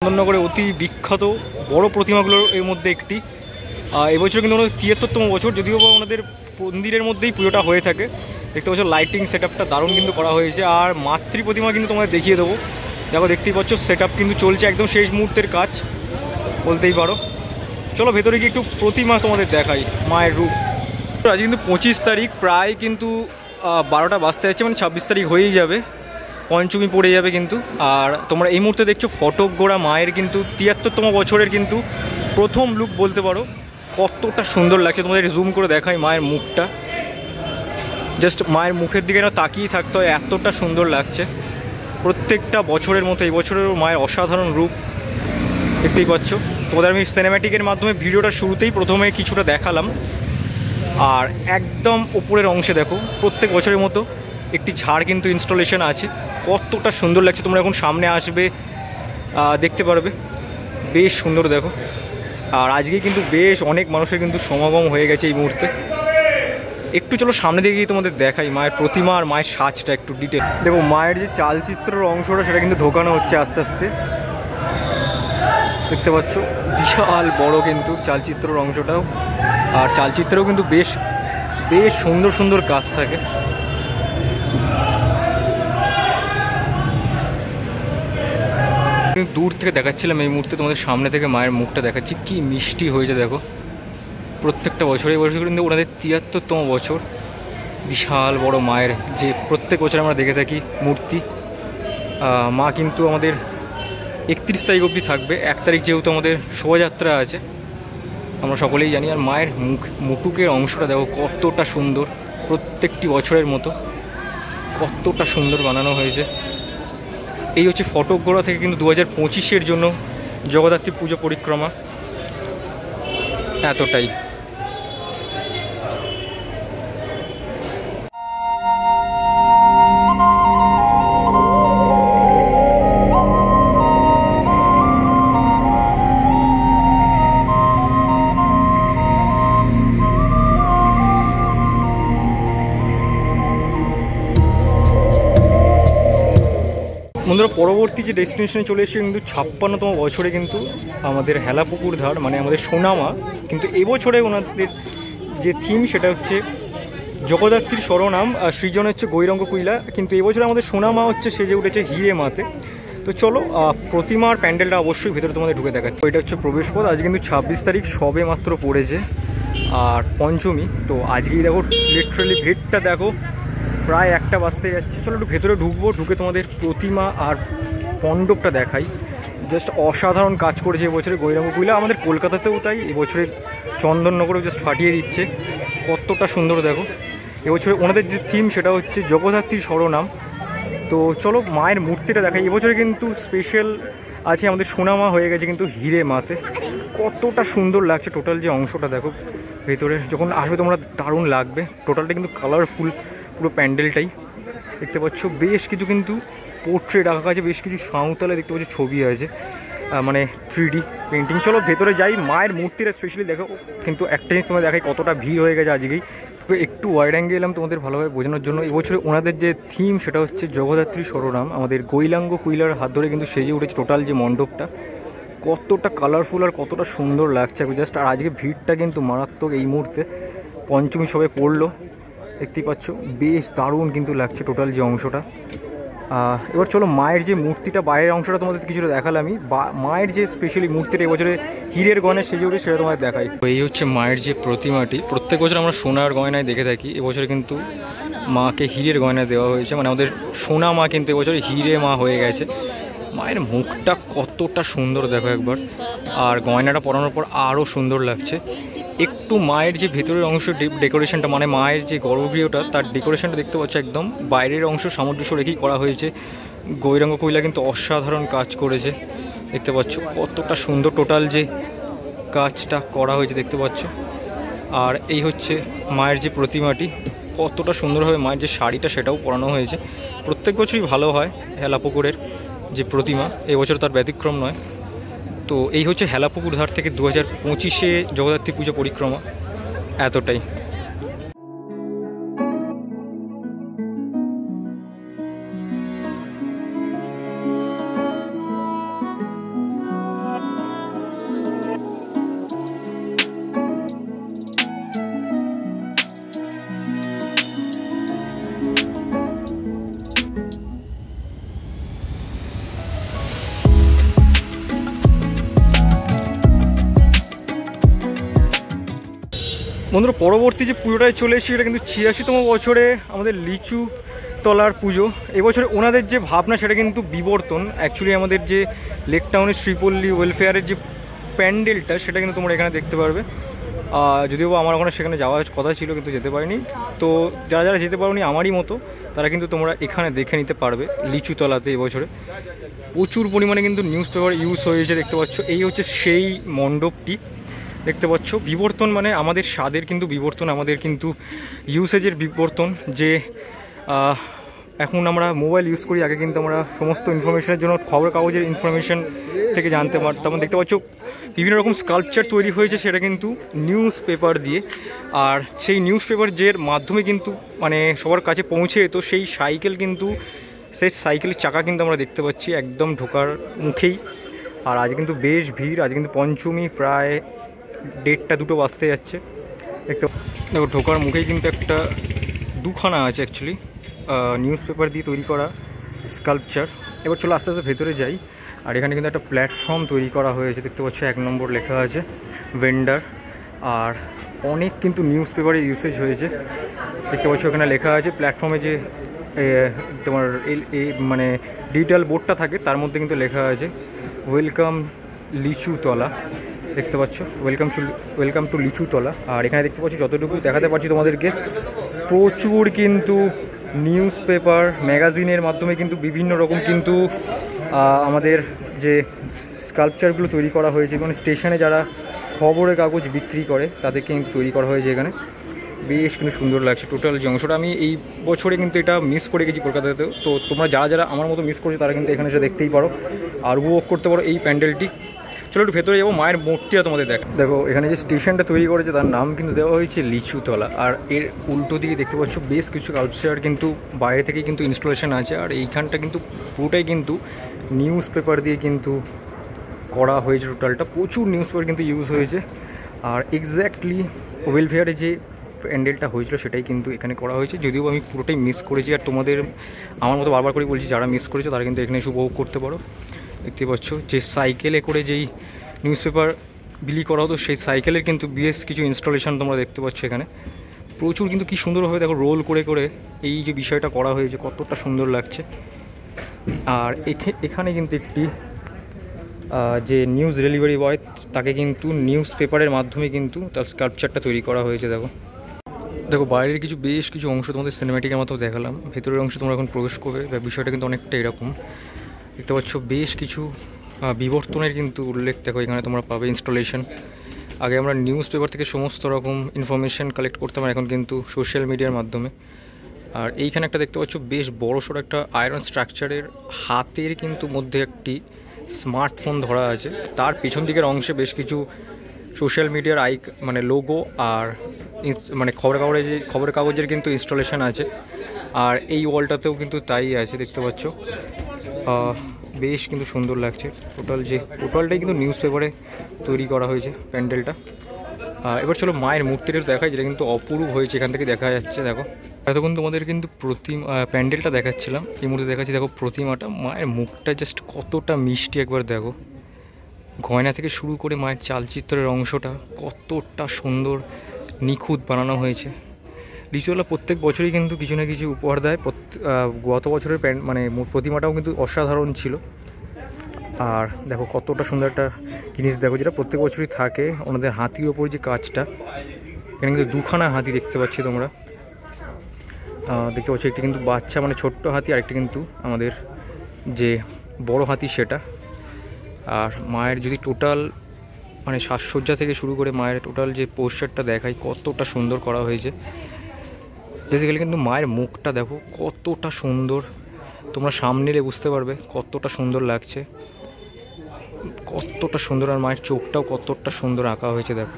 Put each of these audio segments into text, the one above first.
চন্দননগরে অতি বিখ্যাত বড় প্রতিমাগুলোর এর মধ্যে একটি। এবছর কিন্তু ওনাদের 73তম বছর, যদিও বা ওনাদের মন্দিরের মধ্যেই পুজোটা হয়ে থাকে। দেখতে পাচ্ছ লাইটিং সেট আপটা দারুণ কিন্তু করা হয়েছে। আর মাতৃ প্রতিমা কিন্তু তোমাদের দেখিয়ে দেবো। দেখো দেখতেই পাচ্ছ সেট আপ কিন্তু চলছে, একদম শেষ মুহূর্তের কাজ বলতেই পারো। চলো ভেতরে গিয়ে একটু প্রতিমা তোমাদের দেখাই, মায়ের রূপ। আজ কিন্তু 25 তারিখ, প্রায় কিন্তু 12টা বাজতে যাচ্ছে, মানে 26 তারিখ হয়েই যাবে, পঞ্চমী পড়ে যাবে কিন্তু। আর তোমরা এই মুহূর্তে দেখছো ফটক গোড়া মায়ের কিন্তু 73তম বছরের কিন্তু প্রথম লুক বলতে পারো। কতটা সুন্দর লাগছে, তোমাদের জুম করে দেখাই মায়ের মুখটা। জাস্ট মায়ের মুখের দিকে না তাকিয়ে থাকতে হয়, এতটা সুন্দর লাগছে। প্রত্যেকটা বছরের মতো এই বছরেরও মায়ের অসাধারণ রূপ দেখতেই পাচ্ছ। তোমাদের আমি সিনেম্যাটিকের মাধ্যমে ভিডিওটা শুরুতেই প্রথমে কিছুটা দেখালাম। আর একদম ওপরের অংশে দেখো প্রত্যেক বছরের মতো একটি ঝাড় কিন্তু ইনস্টলেশন আছে। কতটা সুন্দর লাগছে, তোমরা এখন সামনে আসবে দেখতে পারবে, বেশ সুন্দর দেখো। আর আজকে কিন্তু বেশ অনেক মানুষের কিন্তু সমাগম হয়ে গেছে এই মুহূর্তে। একটু চলো সামনে দিকে গিয়ে তোমাদের দেখাই মায়ের প্রতিমা আর মায়ের সাজটা একটু ডিটেল। দেখো মায়ের যে চালচিত্রের অংশটা সেটা কিন্তু ঢোকানো হচ্ছে আস্তে আস্তে, দেখতে পাচ্ছ বিশাল বড় কিন্তু চালচিত্রের অংশটাও। আর চালচিত্রেও কিন্তু বেশ বেশ সুন্দর সুন্দর কাজ থাকে। দূর থেকে দেখাচ্ছিলাম, এই মুহূর্তে তোমাদের সামনে থেকে মায়ের মুখটা দেখাচ্ছি, কি মিষ্টি হয়েছে দেখো। প্রত্যেকটা বছর এই বছর কিন্তু ওনাদের 73তম বছর। বিশাল বড় মায়ের যে প্রত্যেক বছর আমরা দেখে থাকি মূর্তি। মা কিন্তু আমাদের 31 তারিখ অবধি থাকবে। 1 তারিখ যেহেতু আমাদের শোভাযাত্রা আছে আমরা সকলেই জানি। আর মায়ের মুটুকের অংশটা দেখো কতটা সুন্দর, প্রত্যেকটি বছরের মতো কতটা সুন্দর বানানো হয়েছে। এই হচ্ছে ফটকগড়া থেকে কিন্তু 2025-এর জন্য জগদ্ধাত্রী পুজো পরিক্রমা এতটাই। বন্ধুরা পরবর্তী যে ডেস্টিনেশনে চলে এসেছে কিন্তু 56তম বছরে কিন্তু আমাদের হেলাপুকুর ধার মানে আমাদের সোনামা। কিন্তু এবছরে ওনাদের যে থিম সেটা হচ্ছে জগদ্ধাত্রীর স্বরনাম, সৃজন হচ্ছে গৈরাঙ্গ কুইলা। কিন্তু এবছরে আমাদের সোনামা হচ্ছে সেজে উঠেছে হিরে মাতে। তো চলো প্রতিমার প্যান্ডেলটা অবশ্যই ভেতরে তোমাদের ঢুকে দেখাচ্ছে। এটা হচ্ছে প্রবেশপথ। আজ কিন্তু 26 তারিখ সবে মাত্র পড়েছে আর পঞ্চমী। তো আজকেই দেখো লিটারালি ভিড়টা দেখো, প্রায় 1টা বাজতে যাচ্ছে। চলো একটু ভেতরে ঢুকবো, ঢুকে তোমাদের প্রতিমা আর মণ্ডপটা দেখাই। জাস্ট অসাধারণ কাজ করেছে এবছরে গৈরাঙ্গ কুইলা। আমাদের কলকাতাতেও তাই, এবছরে চন্দননগরেও জাস্ট ফাটিয়ে দিচ্ছে। কতটা সুন্দর দেখো। এবছরে ওনাদের যে থিম সেটা হচ্ছে জগদ্ধাত্রীর স্বরনাম। তো চলো মায়ের মূর্তিটা দেখাই। এবছরে কিন্তু স্পেশাল আছে আমাদের সোনামা হয়ে গেছে কিন্তু হিরে মাতে। কতটা সুন্দর লাগছে টোটাল যে অংশটা দেখো ভেতরে, যখন আসবে তোমরা দারুণ লাগবে। টোটালটা কিন্তু কালারফুল পুরো প্যান্ডেলটাই দেখতে পাচ্ছ। বেশ কিছু কিন্তু পোর্ট্রেট আঁকা আছে, বেশ কিছু সাঁওতালে দেখতে পাচ্ছ ছবি আছে, মানে 3D পেন্টিং। চলো ভেতরে যাই, মায়ের মূর্তিটা স্পেশালি দেখো। কিন্তু একটা জিনিস তোমাদের দেখাই কতটা ভিড় হয়ে গেছে আজকেই। একটু ওয়াইড অ্যাঙ্গেল এলাম তোমাদের ভালোভাবে বোঝানোর জন্য। এবছরে ওনাদের যে থিম সেটা হচ্ছে জগদ্ধাত্রী স্বরনাম। আমাদের গৈরাঙ্গ কুইলার হাত ধরে কিন্তু সেজে উঠেছে টোটাল যে মণ্ডপটা। কতটা কালারফুল আর কতটা সুন্দর লাগছে জাস্ট। আর আজকে ভিড়টা কিন্তু মারাত্মক। এই মুহূর্তে পঞ্চমী সবে পড়লো, দেখতেই পাচ্ছ বেশ দারুণ কিন্তু লাগছে টোটাল যে অংশটা। এবার চলো মায়ের যে মূর্তিটা বাইরের অংশটা তোমাদের কিছুটা দেখালামই। মায়ের যে স্পেশালি মূর্তিটা এবছরে হীরের গয়নায় সেজে উঠে সেটা তোমাদের দেখাই। তো এই হচ্ছে মায়ের যে প্রতিমাটি। প্রত্যেক বছর আমরা সোনার গয়নায় দেখে থাকি, এবছরে কিন্তু মাকে হীরের গয়না দেওয়া হয়েছে। মানে আমাদের সোনা মা কিন্তু এবছরে হিরে মা হয়ে গেছে। মায়ের মুখটা কতটা সুন্দর দেখো একবার। আর গয়নাটা পরানোর পর আরও সুন্দর লাগছে। একটু মায়ের যে ভেতরের অংশ ডেকোরেশনটা, মানে মায়ের যে গর্ভগৃহটা তার ডেকোরেশনটা দেখতে পাচ্ছ একদম বাইরের অংশ সামঞ্জস্য রেখেই করা হয়েছে। গৈরাঙ্গ কুইলা কিন্তু অসাধারণ কাজ করেছে, দেখতে পাচ্ছ কতটা সুন্দর টোটাল যে কাজটা করা হয়েছে দেখতে পাচ্ছ। আর এই হচ্ছে মায়ের যে প্রতিমাটি, কতটা সুন্দরভাবে মায়ের যে শাড়িটা সেটাও পরানো হয়েছে। প্রত্যেক বছরই ভালো হয় হেলাপুকুরের যে প্রতিমা, এবছর তার ব্যতিক্রম নয়। তো এই হচ্ছে হেলাপুকুর ধার থেকে 2025-এ জগদ্ধাত্রী পুজো পরিক্রমা এতটাই। বন্ধুরা পরবর্তী যে পুজোটায় চলে এসেছি এটা কিন্তু 86তম বছরে আমাদের লিচু তলার পুজো। এবছরে ওনাদের যে ভাবনা সেটা কিন্তু বিবর্তন। অ্যাকচুয়ালি আমাদের যে লেক টাউনের শ্রীপল্লী ওয়েলফেয়ারের যে প্যান্ডেলটা সেটা কিন্তু তোমরা এখানে দেখতে পারবে। যদিও আমার ওখানে সেখানে যাওয়ার কথা ছিল কিন্তু যেতে পারিনি। তো যারা যারা যেতে পারোনি আমারই মতো তারা কিন্তু তোমরা এখানে দেখে নিতে পারবে লিচুতলাতে এবছরে প্রচুর পরিমাণে কিন্তু নিউজ পেপার ইউজ হয়েছে দেখতে পাচ্ছ। এই হচ্ছে সেই মণ্ডপটি দেখতে পাচ্ছ। বিবর্তন মানে আমাদের স্বাদের কিন্তু বিবর্তন, আমাদের কিন্তু ইউসেজের বিবর্তন। যে এখন আমরা মোবাইল ইউজ করি, আগে কিন্তু আমরা সমস্ত ইনফরমেশনের জন্য খবর কাগজের ইনফরমেশন থেকে জানতে পারতাম। দেখতে পাচ্ছ বিভিন্ন রকম স্কাল্পচার তৈরি হয়েছে সেটা কিন্তু নিউজ পেপার দিয়ে। আর সেই নিউজ পেপার যে মাধ্যমে কিন্তু মানে সবার কাছে পৌঁছে যেত সেই সাইকেল কিন্তু সেই সাইকেলের চাকা কিন্তু আমরা দেখতে পাচ্ছি একদম ঢোকার মুখেই। আর আজ কিন্তু বেশ ভিড়, আজ কিন্তু পঞ্চমী, প্রায় 1:30-2 বাজতে যাচ্ছে। দেখো ঢোকার মুখেই কিন্তু একটা দুখানা আছে অ্যাকচুয়ালি নিউজ পেপার দিয়ে তৈরি করা স্কাল্পচার। এবার চলো আস্তে আস্তে ভেতরে যাই। আর এখানে কিন্তু একটা প্ল্যাটফর্ম তৈরি করা হয়েছে দেখতে পাচ্ছ, 1 নম্বর লেখা আছে ভেন্ডার। আর অনেক কিন্তু নিউজ পেপারের ইউসেজ হয়েছে দেখতে পাচ্ছ। ওখানে লেখা আছে প্ল্যাটফর্মে যে তোমার মানে ডিজিটাল বোর্ডটা থাকে তার মধ্যে কিন্তু লেখা আছে ওয়েলকাম লিচুতলা দেখতে পাচ্ছ, ওয়েলকাম টু লিচুতলা। আর এখানে দেখতে পাচ্ছি যতটুকু দেখাতে পারছি তোমাদেরকে প্রচুর কিন্তু নিউজ পেপার ম্যাগাজিনের মাধ্যমে কিন্তু বিভিন্ন রকম কিন্তু আমাদের যে স্কাল্পচারগুলো তৈরি করা হয়েছে এবং স্টেশনে যারা খবরের কাগজ বিক্রি করে তাদেরকে কিন্তু তৈরি করা হয়েছে এখানে। বেশ কিন্তু সুন্দর লাগছে টোটাল যে অংশটা। আমি এই বছরে কিন্তু এটা মিস করে গেছি কলকাতাতেও। তো তোমরা যারা যারা আমার মতো মিস করছো তারা কিন্তু এখানে এসে দেখতেই পারো আর উপভোগ করতে পারো এই প্যান্ডেলটি। চলো একটু ভেতরে যাবো, মায়ের মূর্তিটা তোমাদের দেখো। এখানে যে স্টেশনটা তৈরি করেছে তার নাম কিন্তু দেওয়া হয়েছে লিচুতলা। আর এর উল্টো দিকে দেখতে পাচ্ছ বেশ কিছু কালচার কিন্তু বাইরে থেকে কিন্তু ইনস্টলেশন আছে। আর এইখানটা কিন্তু পুরোটাই কিন্তু নিউজ পেপার দিয়ে কিন্তু করা হয়েছে টোটালটা। প্রচুর নিউজ পেপার কিন্তু ইউজ হয়েছে। আর এক্স্যাক্টলি ওয়েলফেয়ারে যে প্যান্ডেলটা হয়েছিল সেটাই কিন্তু এখানে করা হয়েছে। যদিও আমি পুরোটাই মিস করেছি আর তোমাদের আমার মতো বারবার করে বলছি যারা মিস করেছো তারা কিন্তু এখানে এসে উপভোগ করতে পারো। দেখতে পাচ্ছ যে সাইকেলে করে যেই নিউজ পেপার বিলি করা হতো সেই সাইকেলের কিন্তু বেশ কিছু ইনস্টলেশন তোমরা দেখতে পাচ্ছ এখানে। প্রচুর কিন্তু কী সুন্দরভাবে দেখো রোল করে করে এই যে বিষয়টা করা হয়েছে কতটা সুন্দর লাগছে। আর এখানে কিন্তু একটি যে নিউজ ডেলিভারি বয় তাকে কিন্তু নিউজ পেপারের মাধ্যমে কিন্তু তার স্কাল্পচারটা তৈরি করা হয়েছে। দেখো বাইরের বেশ কিছু অংশ তোমাদের সিনেম্যাটিকের মতো দেখালাম, ভেতরের অংশ তোমরা এখন প্রবেশ করবে। বিষয়টা কিন্তু অনেকটা এরকম দেখতে পাচ্ছ। বেশ কিছু বিবর্তনের কিন্তু উল্লেখ দেখো এখানে তোমরা পাবে ইনস্টলেশন। আগে আমরা নিউজ পেপার থেকে সমস্ত রকম ইনফরমেশান কালেক্ট করতাম, এখন কিন্তু সোশ্যাল মিডিয়ার মাধ্যমে। আর এইখানে একটা দেখতে পাচ্ছ বেশ বড়সড় একটা আয়রন স্ট্রাকচারের হাতের কিন্তু মধ্যে একটি স্মার্টফোন ধরা আছে। তার পিছন দিকের অংশে বেশ কিছু সোশ্যাল মিডিয়ার মানে লোগো আর মানে খবরের কাগজের কিন্তু ইনস্টলেশন আছে। আর এই ওয়ালটাতেও কিন্তু তাই আছে দেখতে পাচ্ছ। বেশ কিন্তু সুন্দর লাগছে টোটালটাই কিন্তু নিউজ পেপারে তৈরি করা হয়েছে প্যান্ডেলটা। এবার চলো মায়ের মূর্তিটা দেখায়, যেটা কিন্তু অপরূপ হয়েছে এখান থেকে দেখা যাচ্ছে। দেখো এতক্ষণ তোমাদের কিন্তু প্যান্ডেলটা দেখাচ্ছিলাম, এই মুহূর্তে দেখাচ্ছি দেখো প্রতিমাটা। মায়ের মুখটা জাস্ট কতটা মিষ্টি একবার দেখো। গয়না থেকে শুরু করে মায়ের চালচিত্রের অংশটা কতটা সুন্দর নিখুঁত বানানো হয়েছে। লিচুতলা প্রত্যেক বছরই কিন্তু কিছু না কিছু উপহার দেয়। গত বছরের মানে প্রতিমাটাও কিন্তু অসাধারণ ছিল। আর দেখো কতটা সুন্দর একটা জিনিস দেখো যেটা প্রত্যেক বছরই থাকে, ওনাদের হাতির ওপর যে কাজটা। এখানে কিন্তু দুখানা হাতি দেখতে পাচ্ছি তোমরা, দেখতে পাচ্ছি একটি কিন্তু বাচ্চা মানে ছোট্ট হাতি, আর একটি কিন্তু আমাদের যে বড় হাতি সেটা। আর মায়ের যদি টোটাল মানে সাজসজ্জা থেকে শুরু করে মায়ের টোটাল যে পোস্টারটা দেখায় কতটা সুন্দর করা হয়েছে। বেসিক্যালি কিন্তু মায়ের মুখটা দেখো কতটা সুন্দর, তোমরা সামনে এলে বুঝতে পারবে কতটা সুন্দর লাগছে, কতটা সুন্দর। আর মায়ের চোখটাও কতটা সুন্দর আঁকা হয়েছে দেখো।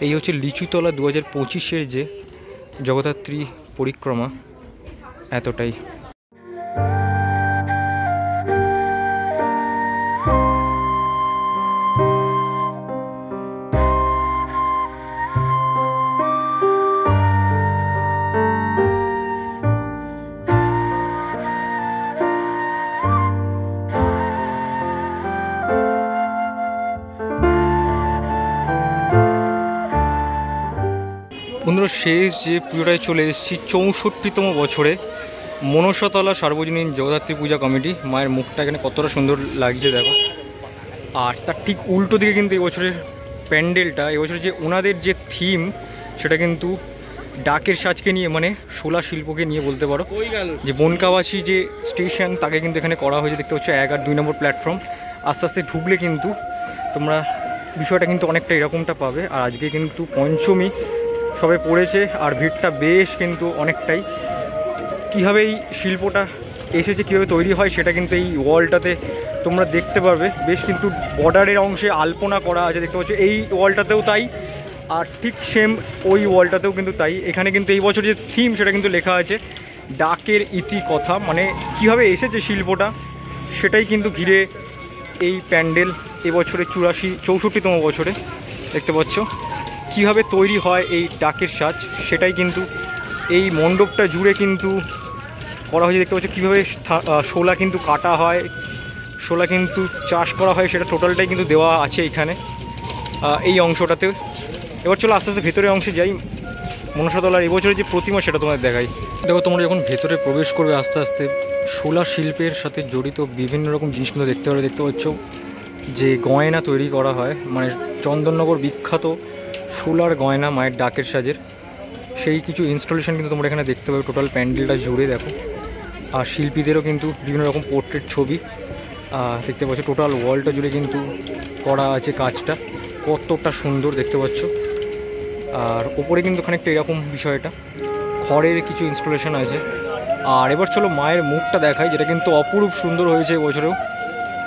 এই হচ্ছে লিচুতলা 2025-এর যে জগদ্ধাত্রী পরিক্রমা, এতটাই। বন্ধুরা শেষ যে পুজোটায় চলে এসেছি 64তম বছরে মনসাতলা সার্বজনীন জগদ্ধাত্রী পূজা কমিটি। মায়ের মুখটা এখানে কতটা সুন্দর লাগছে দেখো। আর তার ঠিক উল্টো দিকে কিন্তু এবছরের প্যান্ডেলটা, এবছরের যে ওনাদের যে থিম সেটা কিন্তু ডাকের সাজকে নিয়ে, মানে শোলা শিল্পকে নিয়ে বলতে পারো। যে বনকাবাসী যে স্টেশন তাকে কিন্তু এখানে করা হয়েছে, দেখতে হচ্ছে 1 আর 2 নম্বর প্ল্যাটফর্ম। আস্তে আস্তে ঢুকলে কিন্তু তোমরা বিষয়টা কিন্তু অনেকটা এরকমটা পাবে। আর আজকে কিন্তু পঞ্চমী সবে পড়েছে আর ভিড়টা বেশ কিন্তু অনেকটাই। কীভাবে এই শিল্পটা এসেছে, কীভাবে তৈরি হয় সেটা কিন্তু এই ওয়ালটাতে তোমরা দেখতে পারবে। বেশ কিন্তু বর্ডারের অংশে আলপনা করা আছে, দেখতে পাচ্ছ। এই ওয়ালটাতেও তাই, আর ঠিক সেম ওই ওয়ালটাতেও কিন্তু তাই। এখানে কিন্তু এই বছর যে থিম সেটা কিন্তু লেখা আছে ডাকের ইতি কথা, মানে কীভাবে এসেছে শিল্পটা সেটাই কিন্তু ঘিরে এই প্যান্ডেল। এবছরে 64তম বছরে দেখতে পাচ্ছ কীভাবে তৈরি হয় এই ডাকের সাজ, সেটাই কিন্তু এই মণ্ডপটা জুড়ে কিন্তু করা হয়েছে। দেখতে পাচ্ছ কীভাবে শোলা কিন্তু কাটা হয়, শোলা কিন্তু চাষ করা হয়, সেটা টোটালটাই কিন্তু দেওয়া আছে এখানে এই অংশটাতে। এবার চলো আস্তে আস্তে ভেতরের অংশে যাই। মনসাতলার এবছরের যে প্রতিমা সেটা তোমাদের দেখাই। দেখো তোমরা যখন ভেতরে প্রবেশ করবে আস্তে আস্তে শোলা শিল্পের সাথে জড়িত বিভিন্ন রকম জিনিসগুলো দেখতে পারবে। দেখতে পাচ্ছ যে গয়না তৈরি করা হয়, মানে চন্দননগর বিখ্যাত শোলার গয়না মায়ের ডাকের সাজের, সেই কিছু ইনস্টলেশন কিন্তু তোমরা এখানে দেখতে পাবে টোটাল প্যান্ডেলটা জুড়ে। দেখো আর শিল্পীদেরও কিন্তু বিভিন্ন রকম পোর্ট্রেট ছবি দেখতে পাচ্ছ। টোটাল ওয়ালটা জুড়ে কিন্তু করা আছে কাজটা, কতটা সুন্দর দেখতে পাচ্ছ। আর ওপরে কিন্তু খানিকটা এরকম বিষয়টা খড়ের কিছু ইনস্টলেশন আছে। আর এবার চলো মায়ের মুখটা দেখাই, যেটা কিন্তু অপরূপ সুন্দর হয়েছে এবছরেও।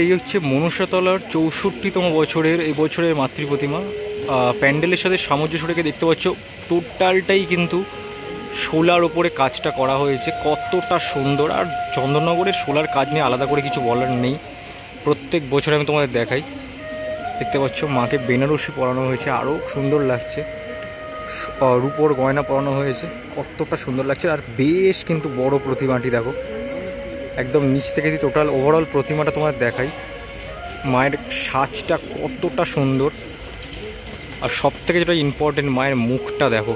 এই হচ্ছে মনসাতলার 64তম বছরের এই বছরের মাতৃ প্রতিমা। প্যান্ডেলের সাথে সামঞ্জস্য রেখে দেখতে পাচ্ছ টোটালটাই কিন্তু শোলার ওপরে কাজটা করা হয়েছে, কতটা সুন্দর। আর চন্দননগরের শোলার কাজ নিয়ে আলাদা করে কিছু বলার নেই, প্রত্যেক বছরে আমি তোমাদের দেখাই। দেখতে পাচ্ছ মাকে বেনারসি পরানো হয়েছে, আরও সুন্দর লাগছে। রূপোর গয়না পরানো হয়েছে, কতটা সুন্দর লাগছে। আর বেশ কিন্তু বড় প্রতিমাটি দেখো, একদম নিচ থেকে যদি টোটাল ওভারঅল প্রতিমাটা তোমাদের দেখাই, মায়ের সাজটা কতটা সুন্দর। আর সব থেকে যেটা ইম্পর্টেন্ট, মায়ের মুখটা দেখো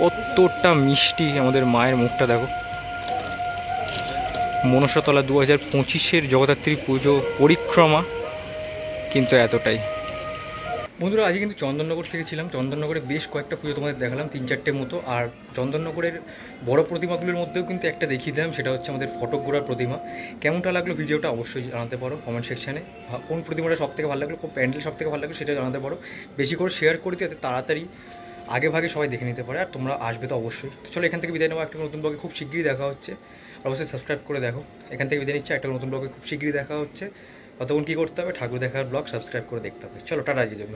কতটা মিষ্টি। আমাদের মায়ের মুখটা দেখো। মনসাতলা 2025-এর জগদ্ধাত্রী পুজো পরিক্রমা কিন্তু এতটাই। বন্ধুরা আজকে কিন্তু চন্দননগর থেকে ছিলাম। চন্দননগরে বেশ কয়েকটা পুজো তোমাদের দেখালাম, 3-4টে মতো। আর চন্দননগরের বড় প্রতিমাগুলোর মধ্যেও কিন্তু একটা দেখিয়ে দিলাম, সেটা হচ্ছে আমাদের ফটকগোড়ার প্রতিমা। কেমনটা লাগলো ভিডিওটা অবশ্যই জানাতে পারো কমেন্ট সেকশানে। কোন প্রতিমাটা সবথেকে ভালো লাগলো, কোন প্যান্ডেল সবথেকে ভালো লাগলো সেটা জানাতে পারো। বেশি করে শেয়ার করে দিতে তাড়াতাড়ি আগে ভাগে সবাই দেখে নিতে পারে। আর তোমরা আসবে তো অবশ্যই। তো চলো এখান থেকে বিদায় নেবো, একটা নতুন ব্লগে খুব শীঘ্রই দেখা হচ্ছে। অবশ্যই সাবস্ক্রাইব করে দেখো। এখান থেকে বিদায় নিচ্ছে, একটা নতুন ব্লগে খুব শীঘ্রই দেখা হচ্ছে। ততক্ষণ কী করতে হবে, ঠাকুর দেখার ব্লগ সাবস্ক্রাইব করে দেখতে হবে। চলো টাটা আজকের জন্য।